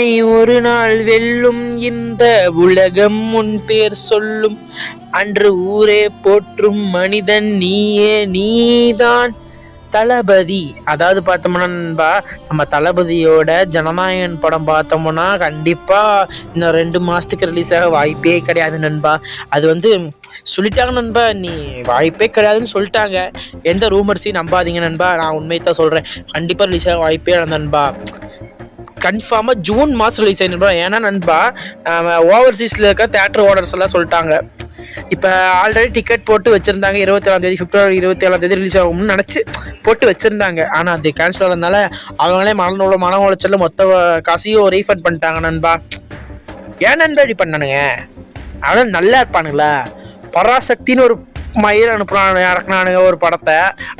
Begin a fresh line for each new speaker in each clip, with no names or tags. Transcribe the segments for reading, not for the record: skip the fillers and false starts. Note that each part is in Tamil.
உன்னை ஒரு நாள் வெல்லும் இந்த உலகம் உன் பேர் சொல்லும் அன்று ஊரே போற்றும் மனிதன் நீயே நீதான் தளபதி. அதாவது பார்த்தோம்னா நண்பா, நம்ம தளபதியோட ஜனநாயகன் படம் பார்த்தோம்னா கண்டிப்பா இன்னும் 2 மாசத்துக்கு ரிலீஸ் ஆக வாய்ப்பே கிடையாது நண்பா. அது வந்து சொல்லிட்டாங்க நண்பா, நீ வாய்ப்பே கிடையாதுன்னு சொல்லிட்டாங்க. எந்த ரூமர்ஸையும் நம்பாதீங்க நண்பா, நான் உண்மையை தான் சொல்றேன். கண்டிப்பா ரிலீஸ் ஆக வாய்ப்பே இல்லை நண்பா. கன்ஃபார்மாக ஜூன் மாதம் ரிலீஸ் ஆகி நண்பா. ஏன்னா நண்பா, ஓவர்சீஸில் இருக்க தேட்டர் ஓனர்ஸ் எல்லாம் சொல்லிட்டாங்க, இப்போ ஆல்ரெடி டிக்கெட் போட்டு வச்சுருந்தாங்க 27 பிப்ரவரி 27 ரிலீஸ் ஆகும்னு நினச்சி போட்டு வச்சுருந்தாங்க. ஆனால் அது கேன்சல் ஆகிறதுனால அவங்களே மன உளைச்சல் மொத்த காசையும் ரீஃபண்ட் பண்ணிட்டாங்க நண்பா. ஏன் நண்பா இப்படி பண்ணானுங்க? ஆனால் நல்லா இருப்பானுங்களா? பராசக்தின்னு ஒரு மயிர் இறக்குனானுங்க ஒரு படத்தை.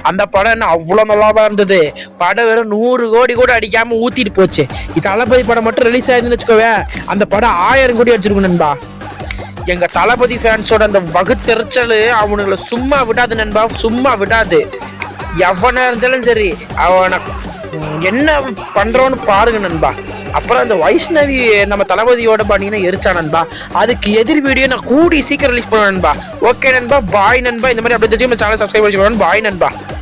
அந்த படம் என்ன அவ்வளோ நல்லாதான் இருந்தது. படம் வெறும் 100 கோடி கூட அடிக்காமல் ஊற்றிட்டு போச்சு. இது தளபதி படம் மட்டும் ரிலீஸ் ஆயிருந்துன்னு வச்சுக்கோவே, அந்த படம் 1000 கோடி அடிச்சிருக்கும் நண்பா. எங்கள் தளபதி ஃபேன்ஸோட அந்த வகுத்தெரிச்சல் அவனுங்களை சும்மா விடாது நண்பா, சும்மா விடாது. எவனா இருந்தாலும் சரி, அவனை என்ன பண்ணுறோன்னு பாருங்க நண்பா. அப்புறம் அந்த வைஷ்ணவி நம்ம தளபதியோட பாத்தீங்கன்னா எரிச்சா நண்பா. அதுக்கு எதிர் வீடியோ நான் கூடி சீக்கிரம் ரிலீஸ் பண்ணுவேன் நண்பா. ஓகே நண்பா, பாய் நண்பா. இந்த மாதிரி அப்படி தெரிஞ்சு சேனல் சப்ஸ்கிரைப் பண்ணிக்கணும். பாய் நண்பா.